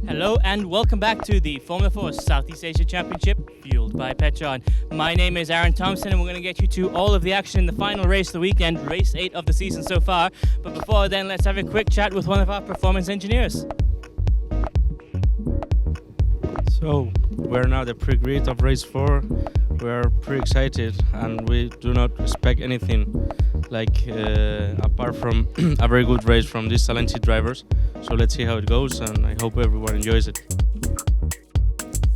Hello and welcome back to the Formula 4 Southeast Asia Championship, fueled by Petron. My name is Aaron Thompson and we're going to get you to all of the action in the final race of the weekend, race 8 of the season so far. But before then, let's have a quick chat with one of our performance engineers. So, we're now the pre-grid of race 4. We're pretty excited and we do not expect anything apart from a very good race from these talented drivers. So let's see how it goes and I hope everyone enjoys it.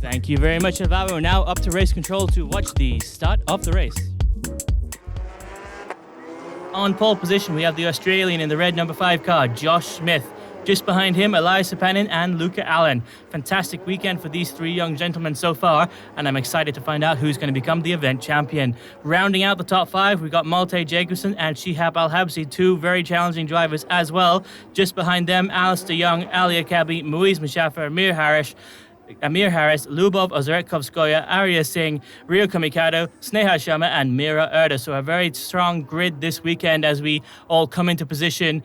Thank you very much, Alvaro. We're now up to race control to watch the start of the race. On pole position, we have the Australian in the red number 5 car, Josh Smith. Just behind him, Elias Sapanin and Luca Allen. Fantastic weekend for these 3 young gentlemen so far, and I'm excited to find out who's going to become the event champion. Rounding out the top 5, we've got Malte Jacobson and Shihab Al-Habsi, 2 very challenging drivers as well. Just behind them, Alistair Young, Ali Akabi, Muiz Mushafir, Amir Harris, Lubov Ozretkovskoya, Arya Singh, Rio Kamikado, Sneha Sharma and Mira Erda. So a very strong grid this weekend as we all come into position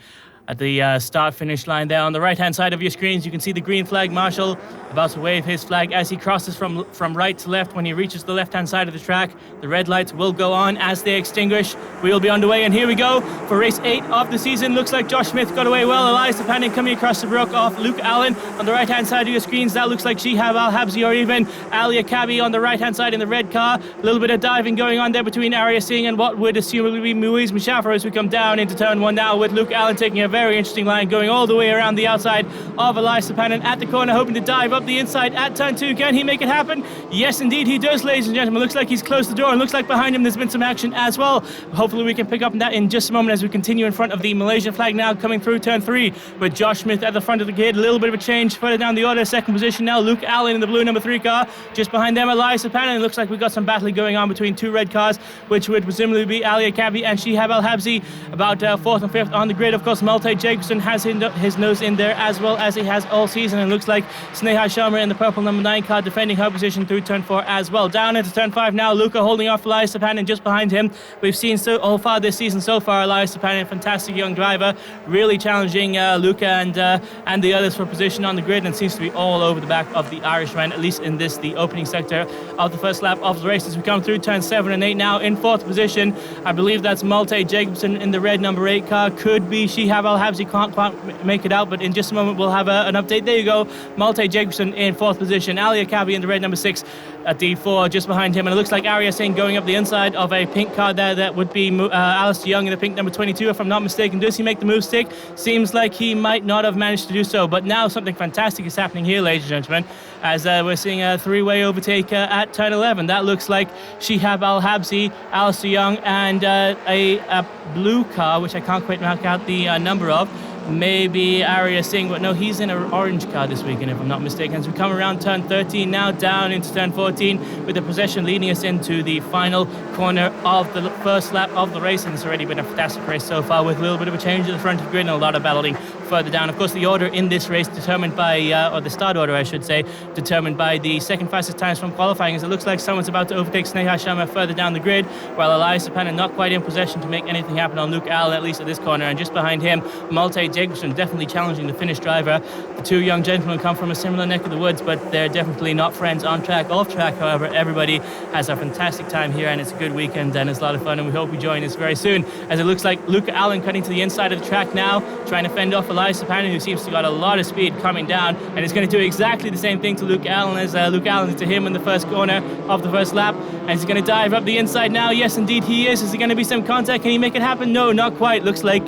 at the start-finish line there. On the right-hand side of your screens, you can see the green flag marshal about to wave his flag as he crosses from right to left. When he reaches the left-hand side of the track, the red lights will go on. As they extinguish, we will be underway. And here we go for race 8 of the season. Looks like Josh Smith got away well. Elias Sapanin coming across the brook off Luke Allen. On the right-hand side of your screens, that looks like Shihab Al-Habsi or even Ali Akabi on the right-hand side in the red car. A little bit of diving going on there between Arya Singh and what would assumably be Muiz Mushafir as we come down into turn 1 now, with Luke Allen taking a very interesting line going all the way around the outside of Elias Sapanin at the corner, hoping to dive up the inside at turn 2. Can he make it happen? Yes, indeed he does, ladies and gentlemen. Looks like he's closed the door and looks like behind him there's been some action as well. Hopefully we can pick up on that in just a moment as we continue in front of the Malaysian flag now, coming through turn 3 with Josh Smith at the front of the grid. A little bit of a change further down the order. Second position now, Luke Allen in the blue number 3 car. Just behind them, Elias Sapanin. Looks like we've got some battling going on between 2 red cars, which would presumably be Ali Akabi and Shihab Al-Habsi. About 4th and 5th on the grid. Of course, Malte Jacobson has his nose in there as well as he has all season, and looks like Sneha Sharma in the purple number 9 car defending her position through turn 4 as well. Down into turn 5 now, Luca holding off Elias Sapanin just behind him. We've seen so far this season Elias Sapanin, fantastic young driver, really challenging Luca and the others for position on the grid, and seems to be all over the back of the Irishman, at least in the opening sector of the first lap of the race. As we come through turn 7 and 8 now, in 4th position, I believe that's Malte Jacobson in the red number 8 car. Could be Shihab Al-Habsi, can't quite make it out, but in just a moment we'll have an update. There you go, Malte Jacobson in 4th position, Ali Akabi in the red number 6 at D4 just behind him, and it looks like Arya Singh going up the inside of a pink car there. That would be Alistair Young in the pink number 22 if I'm not mistaken. Does he make the move stick? Seems like he might not have managed to do so, but now something fantastic is happening here, ladies and gentlemen, as we're seeing a 3-way overtake at turn 11. That looks like Shihab Al-Habsi, Alistair Young and a blue car, which I can't quite mark out the number of. Maybe Arya Singh, but no, he's in an orange car this weekend if I'm not mistaken. As we come around turn 13 now, down into turn 14 with the possession leading us into the final corner of the first lap of the race, and it's already been a fantastic race so far with a little bit of a change at the front of the grid and a lot of battling further down. Of course, the order in this race determined by, or the start order I should say, determined by the second fastest times from qualifying, as it looks like someone's about to overtake Sneha Sharma further down the grid, while Elias Sapanin not quite in possession to make anything happen on Luke Allen, at least at this corner. And just behind him, Malte Jacobson definitely challenging the Finnish driver. The 2 young gentlemen come from a similar neck of the woods, but they're definitely not friends on track. Off track, however, everybody has a fantastic time here, and it's a good weekend and it's a lot of fun, and we hope you join us very soon, as it looks like Luke Allen cutting to the inside of the track now, trying to fend off Elias Sapanin, who seems to got a lot of speed coming down, and is going to do exactly the same thing to Luke Allen as Luke Allen did to him in the first corner of the first lap. And he's going to dive up the inside now. Yes, indeed he is. Is there going to be some contact? Can he make it happen? No, not quite. Looks like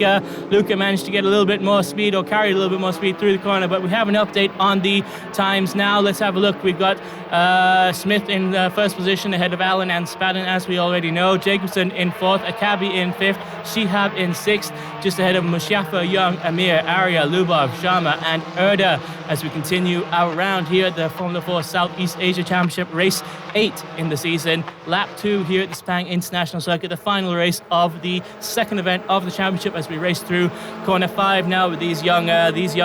Luca managed to get a little bit more speed, or carry a little bit more speed through the corner, but we have an update on the times now. Let's have a look. We've got Smith in first position ahead of Allen and Spadin, as we already know. Jacobson in 4th, Akabi in 5th, Shihab in 6th, just ahead of Mushafir, Young, Amir, Arya, Lubov, Sharma and Erda, as we continue our round here at the Formula 4 Southeast Asia Championship, race 8 in the season, lap 2 here at the Sepang International Circuit, the final race of the second event of the championship, as we race through corner 5 now with these young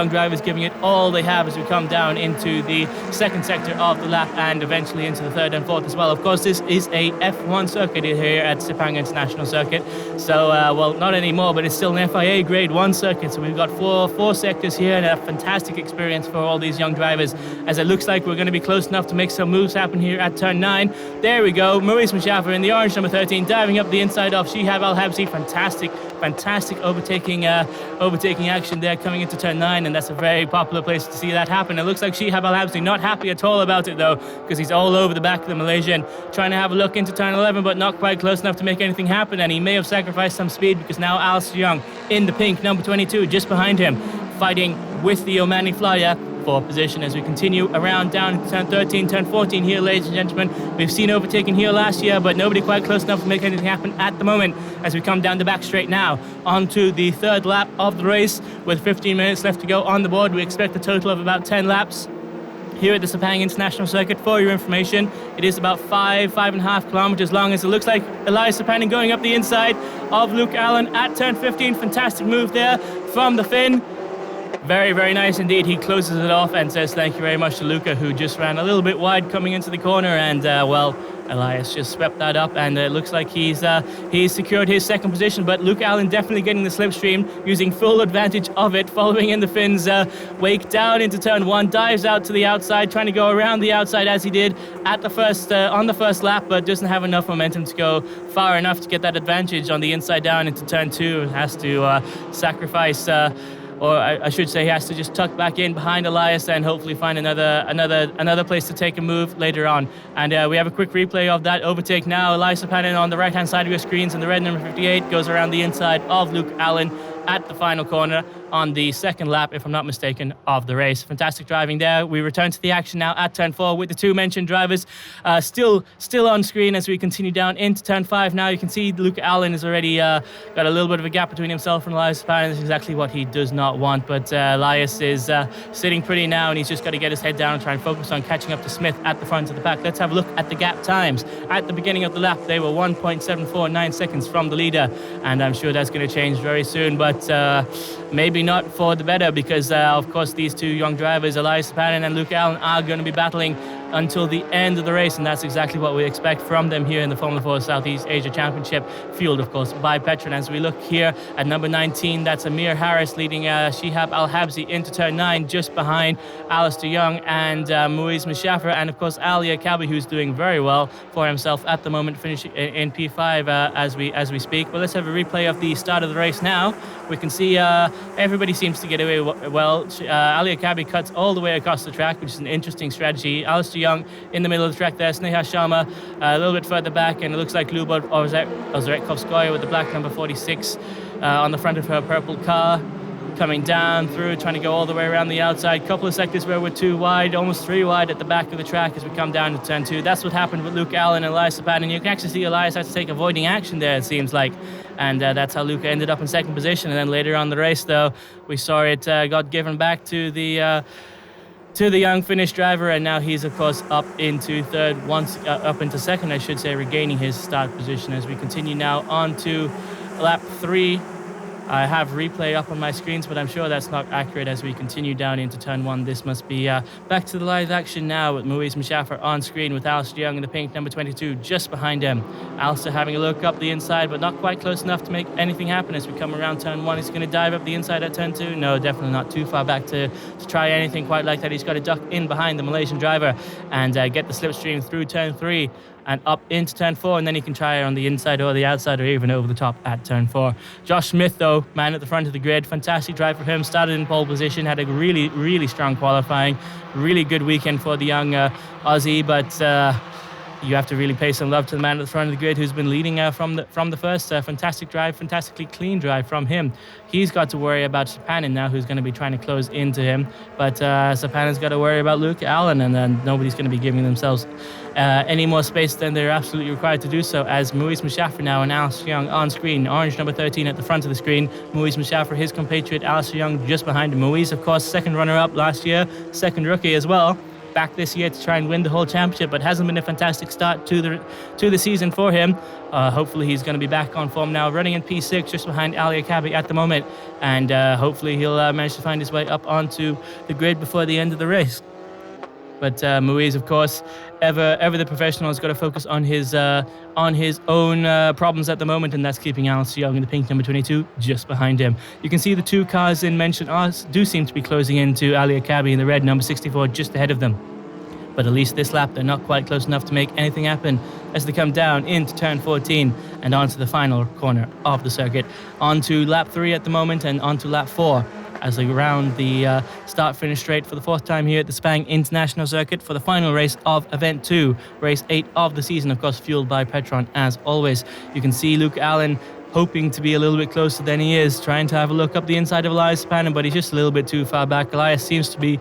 drivers giving it all they have as we come down into the second sector of the lap and eventually into the third and fourth as well. Of course, this is a F1 circuit here at Sepang International Circuit, so well, not anymore, but it's still an FIA grade 1 circuit, so we've got 4 for 4 sectors here, and a fantastic experience for all these young drivers, as it looks like we're going to be close enough to make some moves happen here at turn 9. There we go, Maurice Mushaffer in the orange number 13, diving up the inside of Shihab Al-Habsi. Fantastic overtaking action there coming into turn 9, and that's a very popular place to see that happen. It looks like Shihab Al-Habsi not happy at all about it though, because he's all over the back of the Malaysian, trying to have a look into turn 11, but not quite close enough to make anything happen, and he may have sacrificed some speed, because now Alistair Young in the pink number 22 just behind him, fighting with the Omani flyer for position as we continue around down turn 13, turn 14 here, ladies and gentlemen. We've seen overtaking here last year, but nobody quite close enough to make anything happen at the moment as we come down the back straight now onto the third lap of the race with 15 minutes left to go on the board. We expect a total of about 10 laps here at the Sepang International Circuit. For your information, it is about 5.5 kilometers long, as it looks like Elias Sepang going up the inside of Luke Allen at turn 15. Fantastic move there from the Finn. Very, very nice indeed. He closes it off and says thank you very much to Luca, who just ran a little bit wide coming into the corner, and well, Elias just swept that up, and it looks like he's secured his second position. But Luke Allen definitely getting the slipstream, using full advantage of it, following in the Finn's wake down into turn 1, dives out to the outside, trying to go around the outside as he did at the first on the first lap, but doesn't have enough momentum to go far enough to get that advantage on the inside down into turn 2. Has to sacrifice. Or I should say, he has to just tuck back in behind Elias and hopefully find another place to take a move later on. And we have a quick replay of that overtake now. Elias Sepang on the right-hand side of your screens, and the red number 58 goes around the inside of Luke Allen at the final corner on the second lap, if I'm not mistaken, of the race. Fantastic driving there. We return to the action now at turn 4 with the two mentioned drivers still on screen as we continue down into turn 5. Now you can see Luke Allen has already got a little bit of a gap between himself and Elias Sepang. This is exactly what he does not want, but Elias is sitting pretty now, and he's just got to get his head down and try and focus on catching up to Smith at the front of the pack. Let's have a look at the gap times. At the beginning of the lap, they were 1.749 seconds from the leader, and I'm sure that's going to change very soon, but maybe not for the better, because of course these two young drivers, Elias Sepang and Luke Allen, are going to be battling until the end of the race, and that's exactly what we expect from them here in the Formula 4 Southeast Asia Championship, fueled of course by Petron. As we look here at number 19, that's Amir Harris leading Shihab Al-Habsi into turn 9, just behind Alistair Young and Maurice Mushaffer, and of course Ali Akabi, who's doing very well for himself at the moment, finishing in P5 as we speak. But let's have a replay of the start of the race now. We can see everybody seems to get away well. Ali Akabi cuts all the way across the track, which is an interesting strategy. Alistair Young in the middle of the track there, Sneha Sharma a little bit further back, and it looks like Lubov Ozretkovskaya with the black number 46 on the front of her purple car, coming down through, trying to go all the way around the outside. Couple of sectors where we're 2 wide, almost 3 wide at the back of the track as we come down to turn 2. That's what happened with Luke Allen and Elias Sepang, and you can actually see Elias had to take avoiding action there, it seems like, and that's how Luca ended up in second position. And then later on the race, though, we saw it got given back to the young Finnish driver, and now he's of course up into second, I should say, regaining his start position. As we continue now on to lap 3, I have replay up on my screens, but I'm sure that's not accurate as we continue down into turn 1. This must be back to the live action now with Maurice Mushaffer on screen with Alistair Young in the pink number 22 just behind him. Alistair having a look up the inside, but not quite close enough to make anything happen as we come around turn 1. He's going to dive up the inside at turn 2. No, definitely not too far back to try anything quite like that. He's got to duck in behind the Malaysian driver and get the slipstream through turn 3 and up into turn 4, and then he can try it on the inside or the outside or even over the top at turn 4. Josh Smith, though, man at the front of the grid, fantastic drive for him. Started in pole position, had a really, really strong qualifying, really good weekend for the young Aussie, but you have to really pay some love to the man at the front of the grid who's been leading from the first. Fantastic drive, fantastically clean drive from him. He's got to worry about Sepang now, who's going to be trying to close into him, but Sepang's got to worry about Luke Allen, and then nobody's going to be giving themselves any more space than they're absolutely required to do so, as Maurice Mushaffer now and Alistair Young on screen. Orange number 13 at the front of the screen. Maurice Mushaffer, his compatriot Alistair Young just behind him. Maurice, of course, second runner-up last year, second rookie as well. Back this year to try and win the whole championship, but hasn't been a fantastic start to the season for him. Hopefully he's going to be back on form now, running in P6 just behind Ali Akabi at the moment, and hopefully he'll manage to find his way up onto the grid before the end of the race. But Muiz, of course, ever the professional, has got to focus on his own problems at the moment, and that's keeping Alice Young in the pink number 22 just behind him. You can see the two cars in mentioned do seem to be closing into Ali Akabi in the red number 64 just ahead of them. But at least this lap, they're not quite close enough to make anything happen as they come down into turn 14 and onto the final corner of the circuit. Onto lap 3 at the moment and onto lap 4 as they round the start-finish straight for the fourth time here at the Sepang International Circuit for the final race of Event 2, race 8 of the season, of course, fueled by Petron as always. You can see Luke Allen hoping to be a little bit closer than he is, trying to have a look up the inside of Elias Panin, but he's just a little bit too far back. Elias seems to be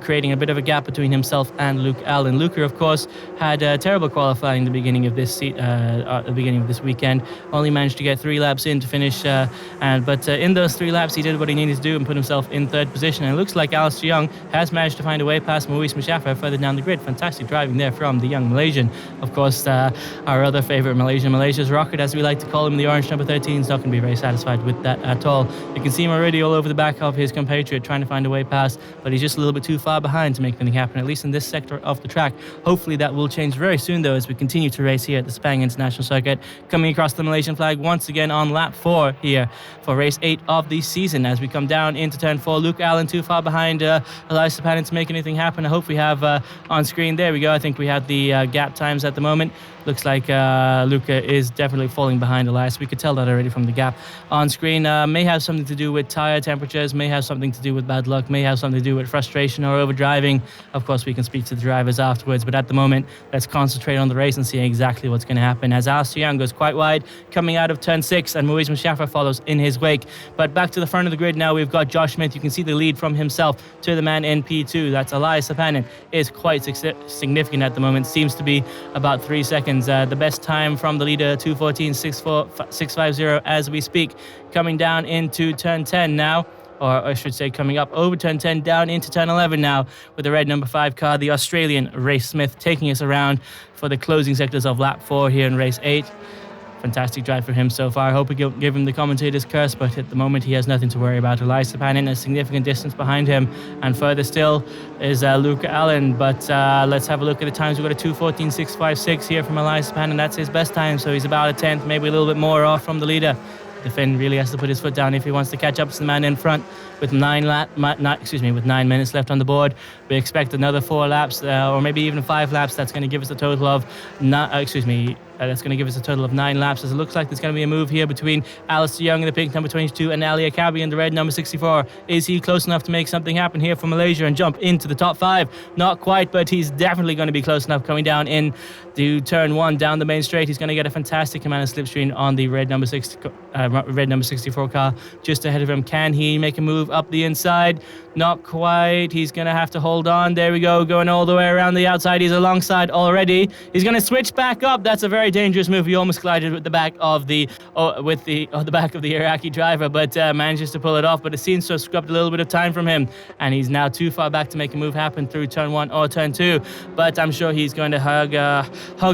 creating a bit of a gap between himself and Luke Allen. Luca, of course, had terrible qualifying at the beginning of this weekend. Only managed to get 3 laps in to finish, but in those 3 laps, he did what he needed to do and put himself in 3rd position. And it looks like Alistair Young has managed to find a way past Muiz Mushaffer further down the grid. Fantastic driving there from the young Malaysian. Of course, our other favourite Malaysia's rocket, as we like to call him, the orange number 13, is not going to be very satisfied with that at all. You can see him already all over the back of his compatriot trying to find a way past, but he's just a little bit too far behind to make anything happen, at least in this sector of the track. Hopefully that will change very soon, though, as we continue to race here at the Sepang International Circuit, coming across the Malaysian flag once again on lap 4 here for race 8 of the season. As we come down into turn 4, Luke Allen too far behind Elias Panin to make anything happen. I hope we have on screen, there we go, I think we have the gap times at the moment. Looks like Luca is definitely falling behind Elias. We could tell that already from the gap on screen. May have something to do with tire temperatures, may have something to do with bad luck, may have something to do with frustration or overdriving. Of course, we can speak to the drivers afterwards, but at the moment, let's concentrate on the race and see exactly what's going to happen. As Alistair Young goes quite wide, coming out of turn 6, and Muiz Mushaffer follows in his wake. But back to the front of the grid now, we've got Josh Smith. You can see the lead from himself to the man in P2. That's Elias Panin. Is quite significant at the moment. Seems to be about 3 seconds. The best time from the leader, 2:14.650 as we speak. Coming down into turn 10 now, or I should say coming up over turn 10 down into turn 11 now with the red number 5 car, the Australian Ray Smith, taking us around for the closing sectors of lap 4 here in race 8. Fantastic drive for him so far. I hope we give him the commentator's curse, but at the moment he has nothing to worry about. Elias Panin a significant distance behind him, and further still is Luke Allen. But let's have a look at the times. We've got a 2:14.656 here from Elias Panin. That's his best time, so he's about a tenth, maybe a little bit more off from the leader. The Finn really has to put his foot down if he wants to catch up to the man in front. With 9 minutes left on the board, we expect another 4 laps, or maybe even 5 laps. That's going to give us a total of that's going to give us a total of 9 laps, as it looks like there's going to be a move here between Alistair Young in the pink number 22 and Ali Akabi in the red number 64. Is he close enough to make something happen here for Malaysia and jump into the top 5? Not quite, but he's definitely going to be close enough coming down in to turn 1 down the main straight. He's going to get a fantastic amount of slipstream on the red number 64 car just ahead of him. Can he make a move up the inside? Not quite. He's going to have to hold on. There we go, going all the way around the outside. He's alongside already. He's going to switch back up. That's a very dangerous move. He almost collided with the back of the back of the Iraqi driver, but manages to pull it off. But it seems to have scrubbed a little bit of time from him, and he's now too far back to make a move happen through turn 1 or turn 2. But I'm sure he's going to hug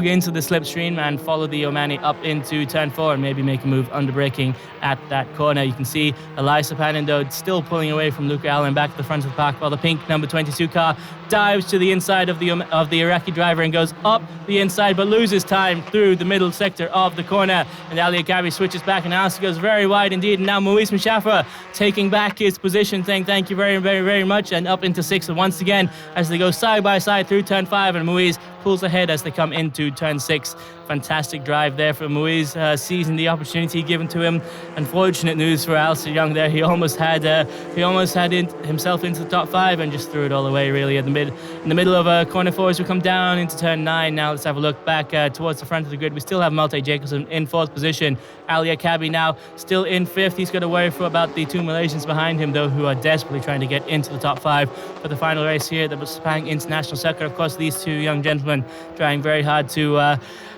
into the slipstream and follow the Omani up into turn 4 and maybe make a move under braking at that corner. You can see Elias Panin, though, still pulling away from Luke Allen back to the front of the pack, while the pink number 22 car dives to the inside of the Iraqi driver and goes up the inside, but loses time through the middle sector of the corner. And Ali Akabi switches back, and Alistair goes very wide indeed. And now Muiz Mushaffer taking back his position, saying thank you very, very, very much, and up into 6 once again as they go side by side through turn 5, and Muiz pulls ahead as they come into turn 6. Fantastic drive there for Muiz, seizing the opportunity given to him. Unfortunate news for Alistair Young there. He almost had himself into the top 5 and just threw it all away really in the middle of corner 4 as we come down into turn 9. Now let's have a look back towards the front of the grid. We still have Malte Jacobson in 4th position. Ali Akabi now still in 5th. He's got to worry for about the 2 Malaysians behind him, though, who are desperately trying to get into the top 5 for the final race here at the Sepang International Circuit. Of course, these 2 young gentlemen trying very hard to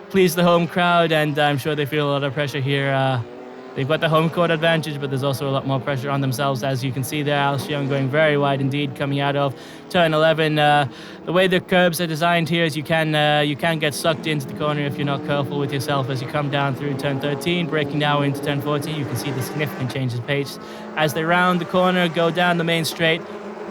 please the home crowd, and I'm sure they feel a lot of pressure here. They've got the home court advantage, but there's also a lot more pressure on themselves, as you can see there. Alistair Young going very wide indeed, coming out of turn 11. The way the curbs are designed here is you can get sucked into the corner if you're not careful with yourself as you come down through turn 13, breaking now into turn 14. You can see the significant changes of pace as they round the corner, go down the main straight.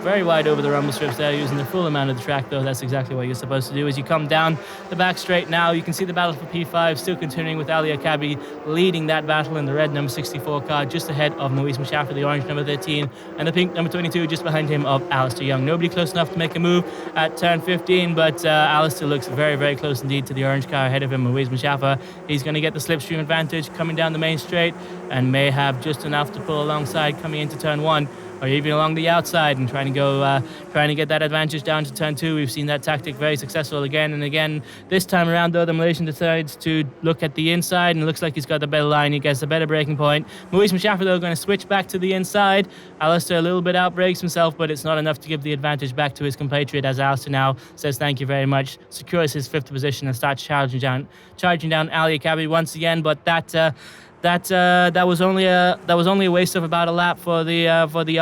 very wide over the rumble strips there, using the full amount of the track, though. That's exactly what you're supposed to do. As you come down the back straight now, you can see the battle for P5 still continuing, with Ali Akabi leading that battle in the red number 64 car, just ahead of Maurice Mushaffer, the orange number 13, and the pink number 22 just behind him of Alistair Young. Nobody close enough to make a move at turn 15, but Alistair looks very, very close indeed to the orange car ahead of him, Maurice Mushaffer. He's going to get the slipstream advantage coming down the main straight, and may have just enough to pull alongside coming into turn 1, or even along the outside, and trying to get that advantage down to turn 2. We've seen that tactic very successful again and again. This time around, though, the Malaysian decides to look at the inside, and it looks like he's got the better line. He gets the better braking point. Maurice Mushaffer, though, going to switch back to the inside. Alistair a little bit outbrakes himself, but it's not enough to give the advantage back to his compatriot, as Alistair now says thank you very much, secures his 5th position, and starts charging down Ali Akabi once again. But that was only a waste of about a lap for the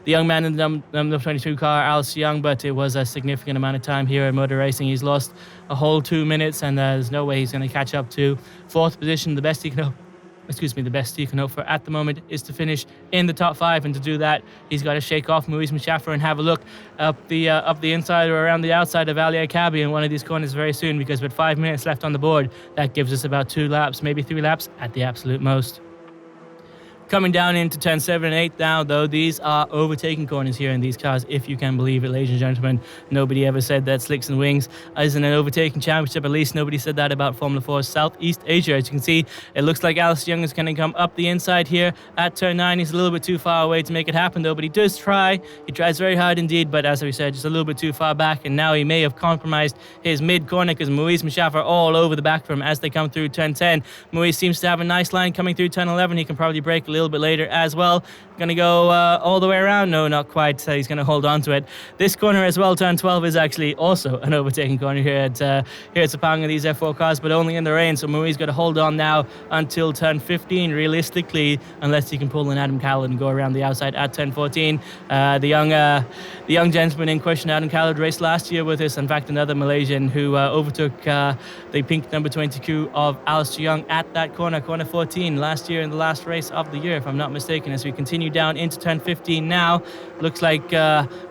young man in the number 22 car, Alistair Young. But it was a significant amount of time here in motor racing. He's lost a whole 2 minutes, and there's no way he's going to catch up to 4th position. The best he can hope for at the moment is to finish in the top 5, and to do that, he's got to shake off Maurice Mushaffer and have a look up the inside or around the outside of Ali Akabi in one of these corners very soon, because with 5 minutes left on the board, that gives us about 2 laps, maybe 3 laps at the absolute most. Coming down into turn 7 and 8 now, though, these are overtaking corners here in these cars, if you can believe it, ladies and gentlemen. Nobody ever said that Slicks and Wings isn't an overtaking championship. At least nobody said that about Formula 4 Southeast Asia. As you can see, it looks like Alistair Young is going to come up the inside here at turn 9. He's a little bit too far away to make it happen, though, but he does try. He tries very hard indeed, but as we said, just a little bit too far back, and now he may have compromised his mid-corner, because Maurice Mushaffer all over the back from him as they come through turn 10. Maurice seems to have a nice line coming through turn 11. He can probably brake a little bit later as well. Going to go all the way around. No, not quite. He's going to hold on to it. This corner as well, turn 12, is actually also an overtaking corner here at Sepang of these F4 cars, but only in the rain. So Maurice got to hold on now until turn 15, realistically, unless he can pull an Adam Khaled and go around the outside at turn 14. The young gentleman in question, Adam Khaled, raced last year with us. In fact, another Malaysian who overtook the pink number 22 of Alistair Young at that corner 14, last year in the last race of the year, if I'm not mistaken. As we continue down into turn 15 now, looks like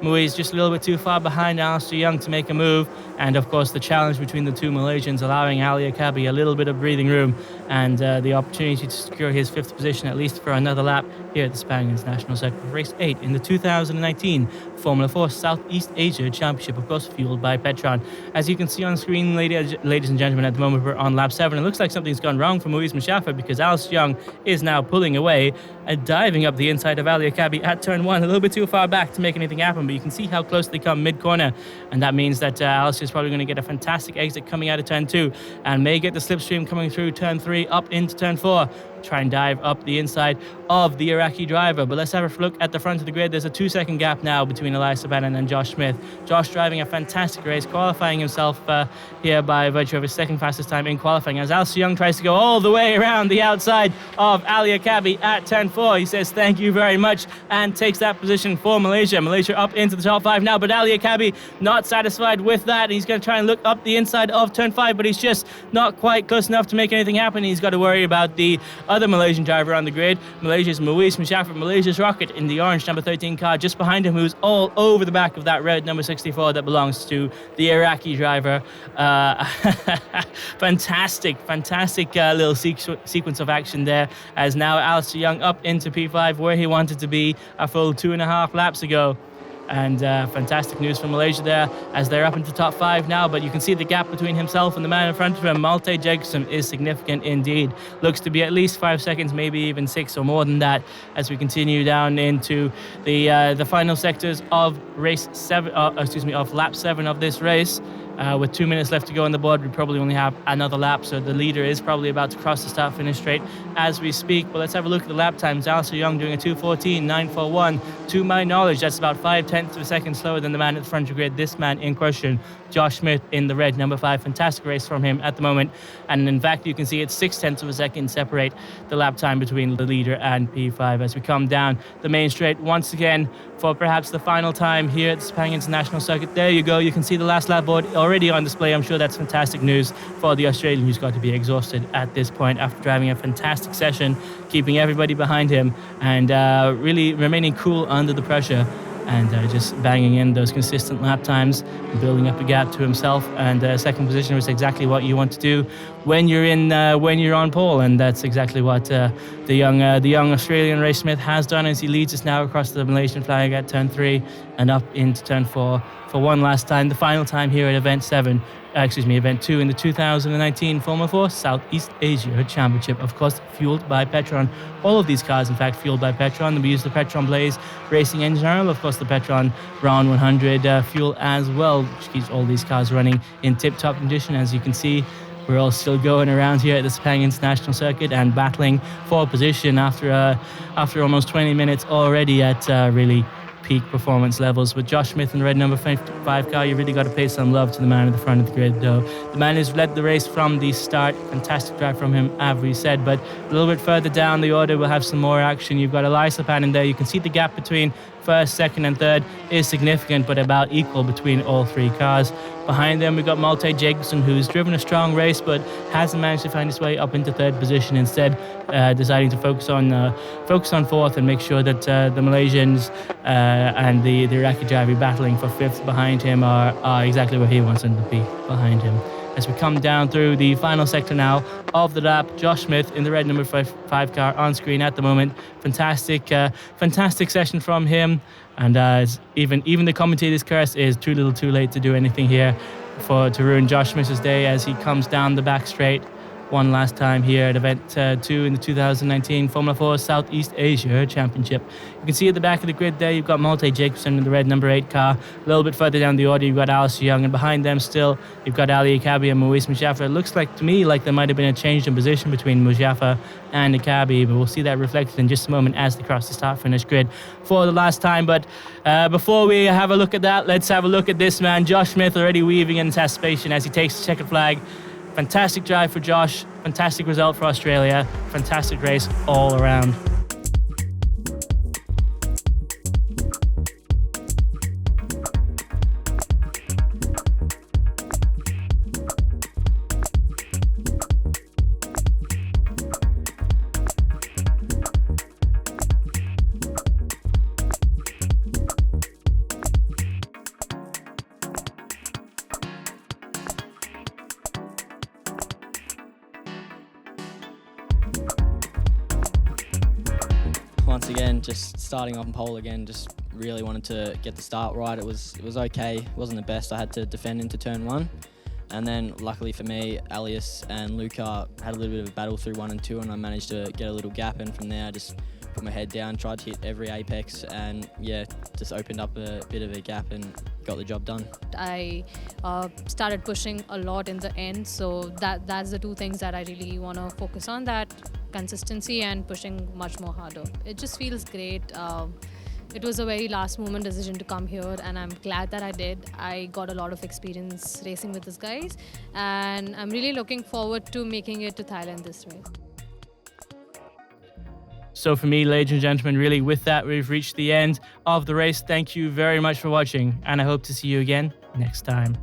Maurice just a little bit too far behind Alistair Young to make a move, and of course the challenge between the two Malaysians allowing Ali Akabi a little bit of breathing room and the opportunity to secure his 5th position at least for another lap here at the Sepang International Circuit, race 8 in the 2019 Formula 4 Southeast Asia Championship, of course fueled by Petron. As you can see on screen, ladies and gentlemen, at the moment we're on lap 7. It looks like something's gone wrong for Maurice Mushaffer, because Alistair Young is now pulling away and diving up the inside of Ali Akabi at turn 1, a little bit too far back to make anything happen, but you can see how close they come mid-corner, and that means that Alistair is probably going to get a fantastic exit coming out of turn 2, and may get the slipstream coming through turn 3 up into turn 4. Try and dive up the inside of the Iraqi driver. But let's have a look at the front of the grid. There's a 2-second gap now between Elias Sabanan and Josh Smith. Josh driving a fantastic race, qualifying himself here by virtue of his 2nd fastest time in qualifying, as Alistair Young tries to go all the way around the outside of Ali Akabi at turn 4. He says thank you very much and takes that position for Malaysia. Malaysia up into the top 5 now, but Ali Akabi not satisfied with that. He's going to try and look up the inside of turn 5, but he's just not quite close enough to make anything happen. He's got to worry about the other Malaysian driver on the grid, Malaysia's Maurice Mushaffer, Malaysia's Rocket in the orange number 13 car just behind him, who's all over the back of that red number 64 that belongs to the Iraqi driver. Fantastic little sequence of action there, as now Alistair Young up into P5 where he wanted to be a full 2.5 laps ago. And fantastic news for Malaysia there, as they're up into top 5 now, but you can see the gap between himself and the man in front of him, Malte Jegson, is significant indeed. Looks to be at least 5 seconds, maybe even 6 or more than that, as we continue down into the final sectors of of lap 7 of this race. With 2 minutes left to go on the board, we probably only have another lap, so the leader is probably about to cross the start-finish straight as we speak. But let's have a look at the lap times. Alistair Young doing a 2:14.941. To my knowledge, that's about 0.5 of a second slower than the man at the front of the grid, this man in question, Josh Smith in the red number 5. Fantastic race from him at the moment, and in fact you can see it's 0.6 of a second separate the lap time between the leader and P5 as we come down the main straight once again for perhaps the final time here at the Sepang International Circuit. There you go, you can see the last lap board already on display. I'm sure that's fantastic news for the Australian, who's got to be exhausted at this point after driving a fantastic session, keeping everybody behind him and really remaining cool under the pressure. and just banging in those consistent lap times, building up a gap to himself. And second position was exactly what you want to do when you're on pole, and that's exactly what the young Australian Ray Smith has done as he leads us now across the Malaysian flag at turn 3 and up into turn 4 for one last time, the final time here at event 2 in the 2019 Formula 4 Southeast Asia Championship. Of course, fueled by Petron. All of these cars, in fact, fueled by Petron. We use the Petron Blaze racing engine oil. Of course, the Petron Brown 100 fuel as well, which keeps all these cars running in tip-top condition. As you can see, we're all still going around here at the Sepang International Circuit and battling for position after almost 20 minutes already at really peak performance levels. With Josh Smith in the red number 5 car, you really got to pay some love to the man at the front of the grid, though. The man who's led the race from the start. Fantastic drive from him, as we said. But a little bit further down the order, we'll have some more action. You've got Elias Pan in there. You can see the gap between first, second, and third is significant, but about equal between all 3 cars. Behind them, we've got Malte Jacobsen, who's driven a strong race, but hasn't managed to find his way up into third position. Instead, deciding to focus on fourth and make sure that the Malaysians and the Iraqi driver battling for fifth behind him are exactly where he wants them to be, behind him. As we come down through the final sector now of the lap, Josh Smith in the red number 5 car on screen at the moment. Fantastic session from him. And even the commentator's curse is too little too late to do anything here to ruin Josh Smith's day as he comes down the back straight one last time here at event 2 in the 2019 Formula 4 Southeast Asia Championship. You can see at the back of the grid there, you've got Malte Jacobsen in the red number 8 car. A little bit further down the order, you've got Alistair Young, and behind them still, you've got Ali Akabi and Moise Mujafa. It looks like to me like there might have been a change in position between Mujafa and Akabi, but we'll see that reflected in just a moment as they cross the start-finish grid for the last time. But before we have a look at that, let's have a look at this man, Josh Smith, already weaving in anticipation as he takes the checkered flag. Fantastic drive for Josh, fantastic result for Australia, fantastic race all around. Once again, just starting on pole again, just really wanted to get the start right. It was okay, it wasn't the best. I had to defend into turn 1. And then luckily for me, Alias and Luca had a little bit of a battle through 1 and 2, and I managed to get a little gap in. From there I just put my head down, tried to hit every apex, and yeah, just opened up a bit of a gap and got the job done. I started pushing a lot in the end, so that's the 2 things that I really want to focus on, that consistency and pushing much more harder. It just feels great. It was a very last moment decision to come here, and I'm glad that I did. I got a lot of experience racing with these guys, and I'm really looking forward to making it to Thailand this race. So for me, ladies and gentlemen, really with that, we've reached the end of the race. Thank you very much for watching, and I hope to see you again next time.